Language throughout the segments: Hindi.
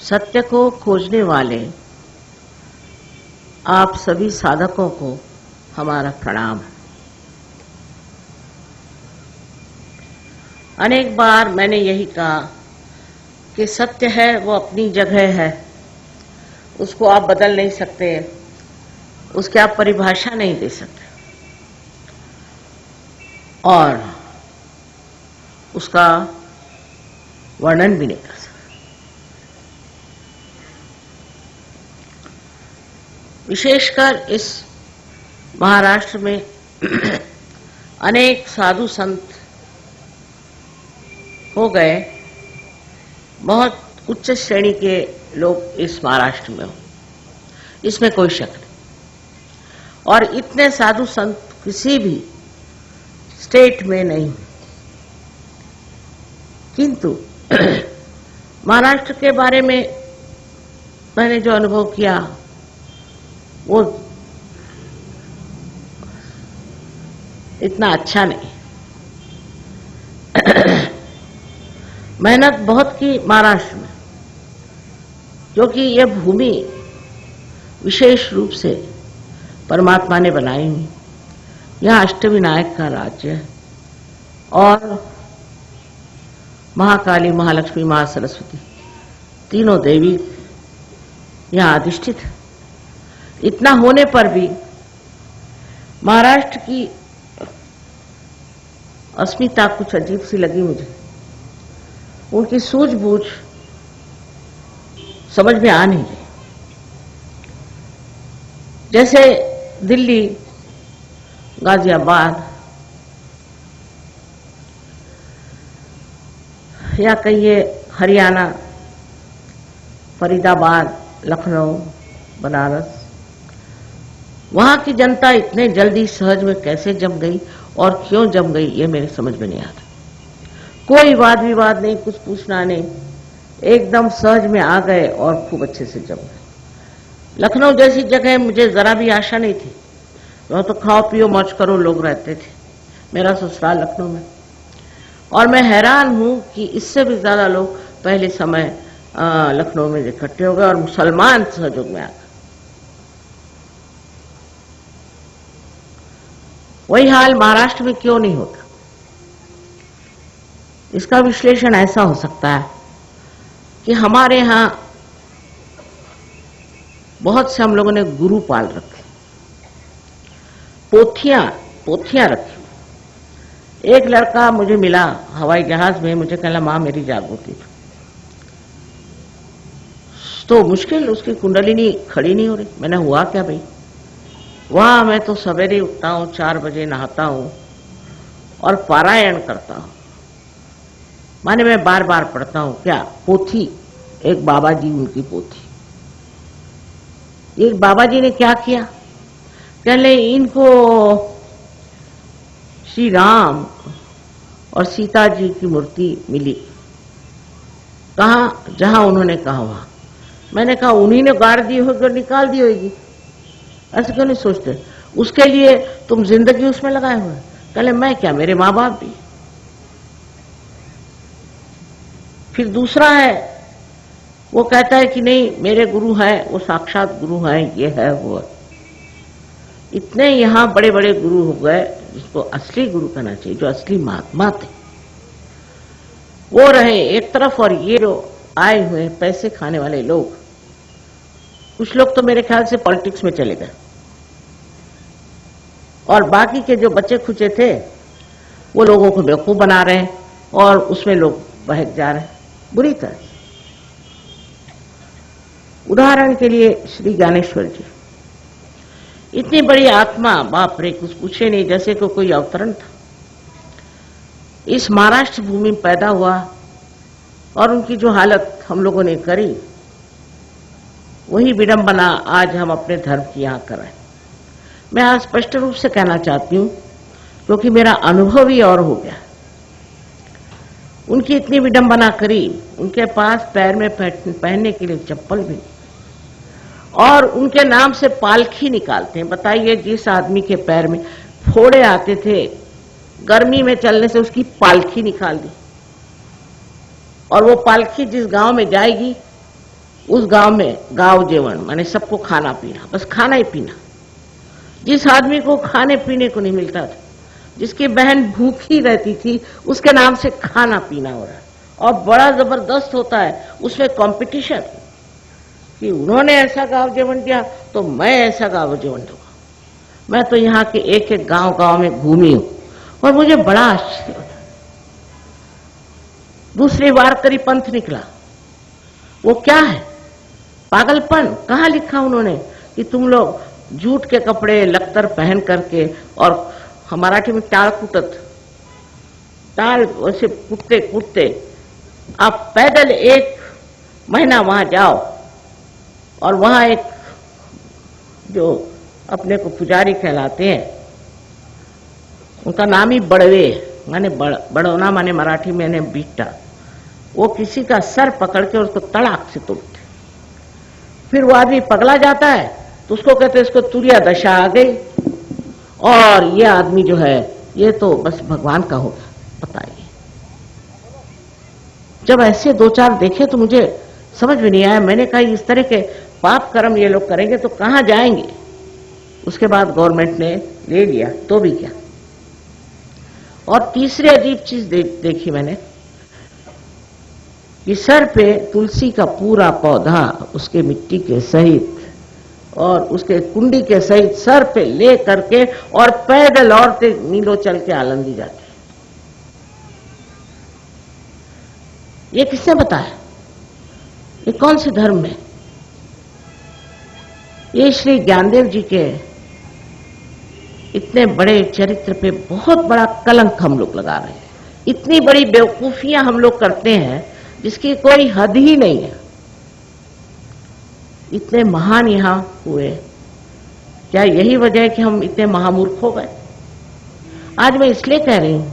सत्य को खोजने वाले आप सभी साधकों को हमारा प्रणाम। अनेक बार मैंने यही कहा कि सत्य है वो अपनी जगह है, उसको आप बदल नहीं सकते, उसकी आप परिभाषा नहीं दे सकते और उसका वर्णन भी नहीं कर सकते। विशेषकर इस महाराष्ट्र में अनेक साधु संत हो गए, बहुत उच्च श्रेणी के लोग इस महाराष्ट्र में हो, इसमें कोई शक नहीं। और इतने साधु संत किसी भी स्टेट में नहीं। किंतु महाराष्ट्र के बारे में मैंने जो अनुभव किया वो इतना अच्छा नहीं। मेहनत बहुत की महाराष्ट्र में, क्योंकि यह भूमि विशेष रूप से परमात्मा ने बनाई हुई। यह अष्टविनायक का राज्य है और महाकाली, महालक्ष्मी, महासरस्वती तीनों देवी यहां अधिष्ठित है। इतना होने पर भी महाराष्ट्र की अस्मिता कुछ अजीब सी लगी मुझे। उनकी सूझबूझ समझ में आ नहीं रही। जैसे दिल्ली, गाजियाबाद या कहिए हरियाणा, फरीदाबाद, लखनऊ, बनारस, वहां की जनता इतने जल्दी सहज में कैसे जम गई और क्यों जम गई, ये मेरे समझ में नहीं आता। कोई वाद विवाद नहीं, कुछ पूछना नहीं, एकदम सहज में आ गए और खूब अच्छे से जम गए। लखनऊ जैसी जगह मुझे जरा भी आशा नहीं थी, वहां तो खाओ पियो मौज करो लोग रहते थे। मेरा ससुराल लखनऊ में, और मैं हैरान हूं कि इससे भी ज्यादा लोग पहले समय लखनऊ में इकट्ठे हो गए और मुसलमान सहयोग में आ गए। वही हाल महाराष्ट्र में क्यों नहीं होता? इसका विश्लेषण ऐसा हो सकता है कि हमारे यहां बहुत से हम लोगों ने गुरु पाल रखे, पोथियां रखी। एक लड़का मुझे मिला हवाई जहाज में, मुझे कहला मां मेरी जागृति, तो मुश्किल, उसकी कुंडलिनी खड़ी नहीं हो रही। मैंने हुआ क्या भाई? वहां मैं तो सवेरे उठता हूं, 4 बजे नहाता हूं और पारायण करता हूं। माने मैं बार बार पढ़ता हूं। क्या पोथी? एक बाबा जी, उनकी पोथी। एक बाबा जी ने क्या किया? कहले इनको श्री राम और सीता जी की मूर्ति मिली। कहां? जहां उन्होंने कहा वहां। मैंने कहा उन्हीं ने गाड़ दी होगी और निकाल दी होगी, ऐसे क्यों नहीं सोचते? उसके लिए तुम जिंदगी उसमें लगाए हुए। कहले मैं क्या, मेरे माँ बाप भी। फिर दूसरा है, वो कहता है कि नहीं मेरे गुरु हैं, वो साक्षात गुरु हैं, ये है वो है। इतने यहां बड़े बड़े गुरु हो गए, जिसको असली गुरु कहना चाहिए, जो असली महात्मा थे, वो रहे एक तरफ, और ये जो आए हुए पैसे खाने वाले लोग, कुछ लोग तो मेरे ख्याल से पॉलिटिक्स में चले गए और बाकी के जो बच्चे खुचे थे वो लोगों को बेवकूफ बना रहे हैं और उसमें लोग बहक जा रहे हैं बुरी तरह। उदाहरण के लिए श्री ज्ञानेश्वर जी, इतनी बड़ी आत्मा, बाप रे, कुछ पूछे नहीं, जैसे को कोई अवतरण था। इस महाराष्ट्र भूमि में पैदा हुआ और उनकी जो हालत हम लोगों ने करी, वही विडंबना आज हम अपने धर्म की यहां कर रहे हैं। मैं आज स्पष्ट रूप से कहना चाहती हूं, क्योंकि मेरा अनुभव ही और हो गया। उनकी इतनी विडंबना करी, उनके पास पैर में पहनने के लिए चप्पल भी नहीं, और उनके नाम से पालखी निकालते हैं। बताइए, जिस आदमी के पैर में फोड़े आते थे, गर्मी में चलने से उसकी पालखी निकाल दी, और वो पालखी जिस गांव में जाएगी उस गांव में गांव जेवण माने सबको खाना पीना, बस खाना ही पीना। जिस आदमी को खाने पीने को नहीं मिलता था, जिसकी बहन भूखी रहती थी, उसके नाम से खाना पीना हो रहा है और बड़ा जबरदस्त होता है उसमें कंपटीशन कि उन्होंने ऐसा गांव जेवण दिया तो मैं ऐसा गांव जेवण दूंगा। मैं तो यहाँ के एक एक गांव गांव में घूमी हूं और मुझे बड़ा आश्चर्य होता। दूसरी वारकरी पंथ निकला, वो क्या है? पागलपन। कहाँ लिखा उन्होंने कि तुम लोग जूट के कपड़े लख्तर पहन करके और मराठी में टाल कुटत, टाल वैसे कुटते कुटते आप पैदल 1 महीना वहां जाओ और वहां एक जो अपने को पुजारी कहलाते हैं, उनका नाम ही बड़वे माने बड़ौना माने मराठी में बीटा, वो किसी का सर पकड़ के उसको तड़ाक से तोड़ते। फिर वो आदमी पगला जाता है तो उसको कहते हैं इसको तुरिया दशा आ गई और ये आदमी जो है ये तो बस भगवान का होगा, बताइए। जब ऐसे 2-4 देखे तो मुझे समझ में नहीं आया। मैंने कहा इस तरह के पाप कर्म ये लोग करेंगे तो कहां जाएंगे। उसके बाद गवर्नमेंट ने ले लिया तो भी क्या। और तीसरी अजीब चीज देखी मैंने कि सर पे तुलसी का पूरा पौधा उसके मिट्टी के सहित और उसके कुंडी के सहित सर पे ले करके और पैदल औरतें मीलों चल के आलंदी जाती। ये किसने बताया? ये कौन से धर्म में? ये श्री ज्ञानदेव जी के इतने बड़े चरित्र पे बहुत बड़ा कलंक हम लोग लगा रहे हैं। इतनी बड़ी बेवकूफियां हम लोग करते हैं जिसकी कोई हद ही नहीं है। इतने महान यहां हुए, क्या यही वजह है कि हम इतने महामूर्ख हो गए? आज मैं इसलिए कह रही हूं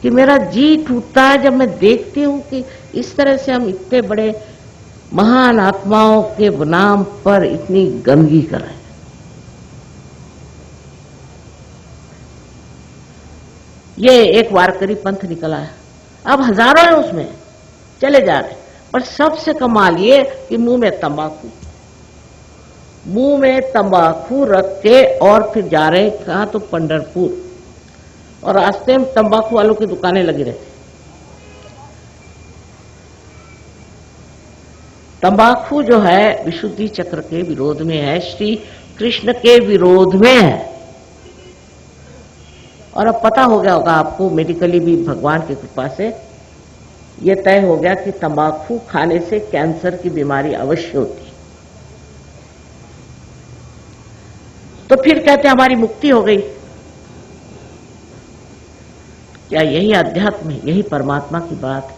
कि मेरा जी टूटता है जब मैं देखती हूं कि इस तरह से हम इतने बड़े महान आत्माओं के नाम पर इतनी गंदगी कर रहे हैं। ये एक वारकरी पंथ निकला है, अब हजारों हैं उसमें, चले जा रहे हैं। पर सबसे कमाल ये कि मुंह में तंबाकू रख के और फिर जा रहे हैं कहां? तो पंढरपुर। और रास्ते में तंबाकू वालों की दुकानें लगी रहती। तंबाकू जो है विशुद्धि चक्र के विरोध में है, श्री कृष्ण के विरोध में है। और अब पता हो गया होगा आपको, मेडिकली भी भगवान की कृपा से यह तय हो गया कि तंबाकू खाने से कैंसर की बीमारी अवश्य होती है। तो फिर कहते हमारी मुक्ति हो गई। क्या यही अध्यात्म है? यही परमात्मा की बात है?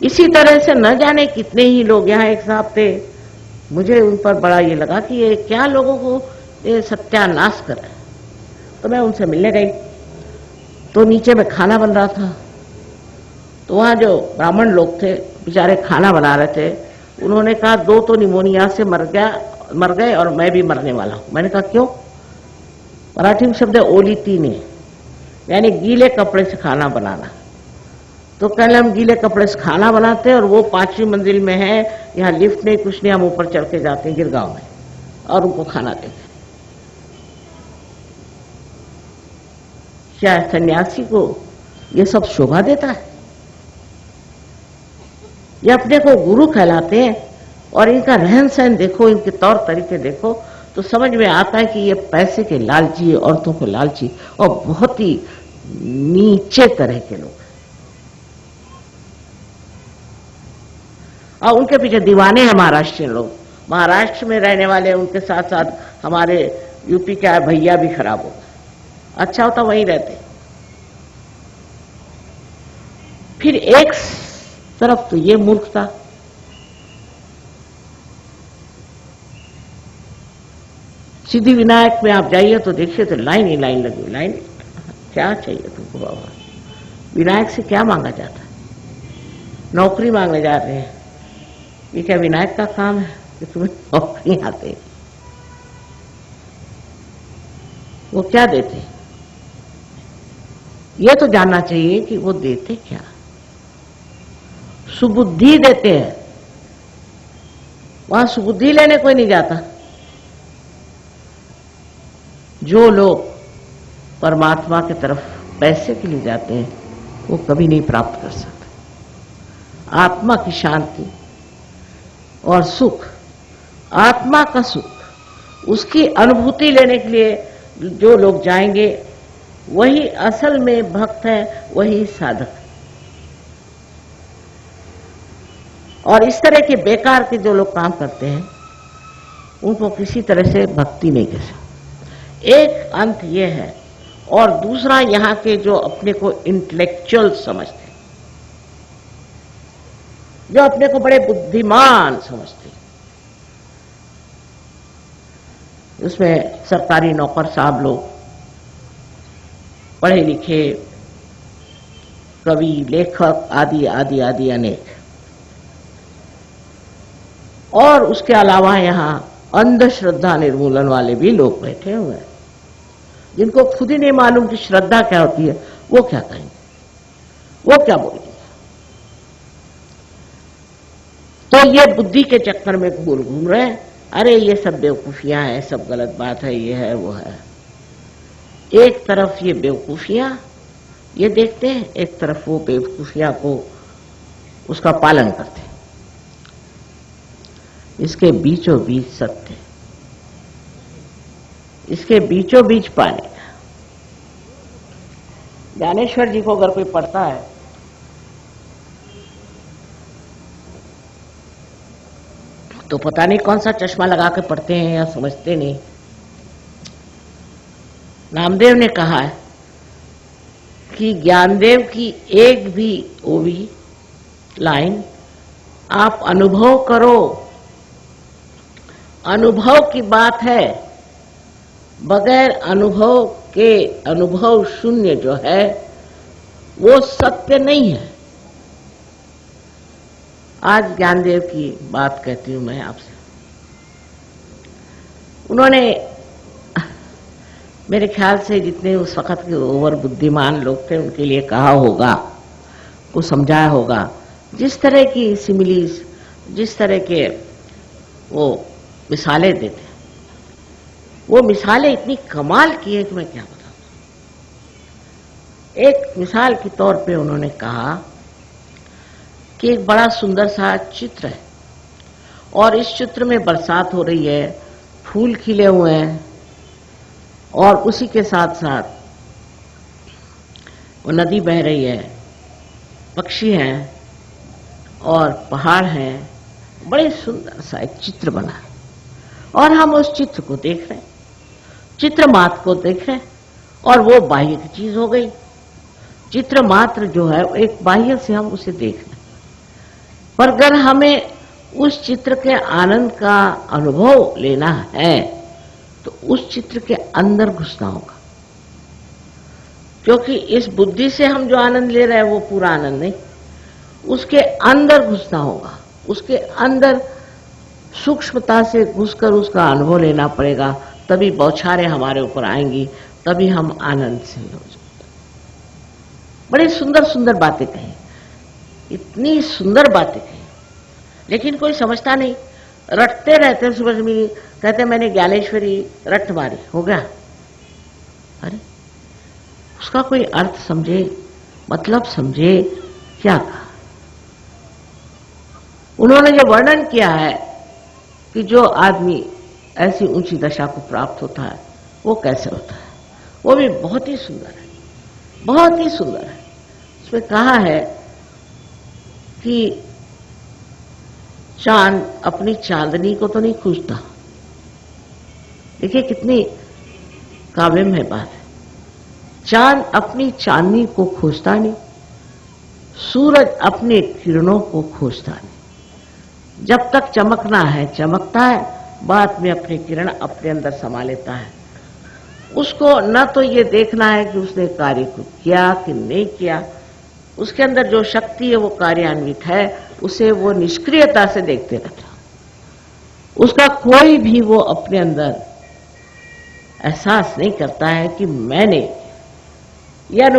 इसी तरह से न जाने कितने ही लोग यहाँ एक साहब थे, मुझे उन पर बड़ा ये लगा कि ये क्या लोगों को ये सत्यानाश कर रहे हैं। तो मैं उनसे मिलने गई तो नीचे में खाना बन रहा था। तो वहां जो ब्राह्मण लोग थे बेचारे खाना बना रहे थे, उन्होंने कहा 2 तो निमोनिया से मर गए और मैं भी मरने वाला हूं। मैंने कहा क्यों? मराठी में शब्द है ओलीतीने, यानी गीले कपड़े से खाना बनाना। तो कल हम गीले कपड़े से खाना बनाते हैं और वो 5वीं मंजिल में है, यहाँ लिफ्ट नहीं कुछ नहीं, हम ऊपर चढ़ के जाते हैं गिरगांव में और उनको खाना देते हैं। क्या सन्यासी को ये सब शोभा देता है? ये अपने को गुरु कहलाते हैं और इनका रहन सहन देखो, इनके तौर तरीके देखो तो समझ में आता है कि ये पैसे के लालची, औरतों के लालची और बहुत ही नीचे तरह के लोग। और उनके पीछे दीवाने हैं महाराष्ट्रियन लोग। महाराष्ट्र में रहने वाले उनके साथ साथ हमारे यूपी के भैया भी खराब हो गए। अच्छा होता वहीं रहते। फिर एक तरफ तो ये मूर्खता, सिद्धि विनायक में आप जाइए तो देखिए तो लाइन ही लाइन लगी। लाइन क्या चाहिए तुमको बाबा? विनायक से क्या मांगा जाता है? नौकरी मांगने जा रहे हैं। ये क्या विनायक का काम है कि तुम्हें नौकरी आते? वो क्या देते? ये तो जानना चाहिए कि वो देते क्या। सुबुद्धि देते हैं, वहां सुबुद्धि लेने कोई नहीं जाता। जो लोग परमात्मा की तरफ पैसे के लिए जाते हैं वो कभी नहीं प्राप्त कर सकते। आत्मा की शांति और सुख, आत्मा का सुख, उसकी अनुभूति लेने के लिए जो लोग जाएंगे वही असल में भक्त है, वही साधक है। और इस तरह के बेकार के जो लोग काम करते हैं उनको किसी तरह से भक्ति नहीं कर सकते। एक अंत ये है, और दूसरा यहाँ के जो अपने को इंटेलेक्चुअल समझते हैं, जो अपने को बड़े बुद्धिमान समझते हैं, उसमें सरकारी नौकर साहब लोग, पढ़े लिखे कवि, लेखक आदि आदि आदि अनेक, और उसके अलावा यहाँ अंधश्रद्धा निर्मूलन वाले भी लोग बैठे हुए हैं, जिनको खुद ही नहीं मालूम कि श्रद्धा क्या होती है। वो क्या कहेंगे, वो क्या बोलेंगे। तो ये बुद्धि के चक्कर में घूम रहे हैं, अरे ये सब बेवकूफियां हैं, सब गलत बात है, ये है वो है। एक तरफ ये बेवकूफियां ये देखते हैं, एक तरफ वो बेवकूफियां को उसका पालन करते हैं। इसके बीचों बीच सत्य, इसके बीचों बीच पाने का। ज्ञानेश्वर जी को अगर कोई पढ़ता है तो पता नहीं कौन सा चश्मा लगा के पढ़ते हैं या समझते नहीं। नामदेव ने कहा है कि ज्ञानदेव की एक भी ओवी लाइन आप अनुभव करो, अनुभव की बात है, बगैर अनुभव के अनुभव शून्य जो है वो सत्य नहीं है। आज ज्ञानदेव की बात कहती हूं मैं आपसे। उन्होंने मेरे ख्याल से जितने उस वक्त के ओवर बुद्धिमान लोग थे उनके लिए कहा होगा, को समझाया होगा। जिस तरह की सिमिलीज, जिस तरह के वो मिसालें देते, वो मिसालें इतनी कमाल की है कि मैं क्या बताऊं। एक मिसाल के तौर पे उन्होंने कहा कि एक बड़ा सुंदर सा चित्र है और इस चित्र में बरसात हो रही है, फूल खिले हुए हैं और उसी के साथ साथ वो नदी बह रही है, पक्षी हैं और पहाड़ हैं। बड़े सुंदर सा एक चित्र बना है और हम उस चित्र को देख रहे हैं, चित्र मात्र को देख रहे हैं और वो बाह्य की चीज हो गई। चित्र मात्र जो है एक बाह्य से हम उसे देख रहे हैं, पर अगर हमें उस चित्र के आनंद का अनुभव लेना है तो उस चित्र के अंदर घुसना होगा, क्योंकि इस बुद्धि से हम जो आनंद ले रहे हैं वो पूरा आनंद नहीं, उसके अंदर घुसना होगा, उसके अंदर सूक्ष्मता से घुसकर उसका अनुभव लेना पड़ेगा, तभी बौछारें हमारे ऊपर आएंगी, तभी हम आनंद से हो जाएंगे। बड़ी सुंदर सुंदर बातें कही, इतनी सुंदर बातें कही, लेकिन कोई समझता नहीं, रटते रहते। सुबह में कहते मैंने ज्ञानेश्वरी रट मारी, हो गया। अरे उसका कोई अर्थ समझे, मतलब समझे, क्या कहा। उन्होंने जो वर्णन किया है कि जो आदमी ऐसी ऊंची दशा को प्राप्त होता है वो कैसे होता है, वो भी बहुत ही सुंदर है, बहुत ही सुंदर है। उसमें कहा है कि चांद अपनी चांदनी को तो नहीं खोजता। देखिए कितनी काव्य में बात है। चांद अपनी चांदनी को खोजता नहीं, सूरज अपने किरणों को खोजता नहीं। जब तक चमकना है चमकता है, बाद में अपने किरण अपने अंदर समा लेता है। उसको न तो ये देखना है कि उसने कार्य को किया कि नहीं किया, उसके अंदर जो शक्ति है वो कार्यान्वित है, उसे वो निष्क्रियता से देखते रहता। उसका कोई भी वो अपने अंदर एहसास नहीं करता है कि मैंने यह अनुभव